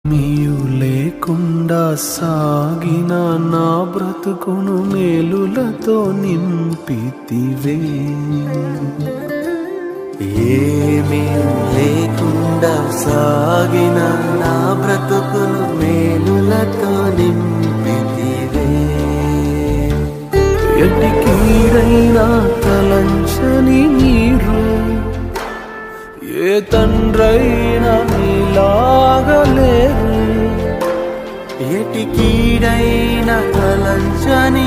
నీవు లేకుండా సాగిన నా బ్రతుకును మేలులతో నింపితివే. ఏమీ లేకుండా సాగిన నా బ్రతుకును మేలులతో నింపితివే. ఎట్టి కీడైనా తలంచని మీరు ఏ తండ్రైనా నీలాగలేరు. ఎటి కీడైన తలంచని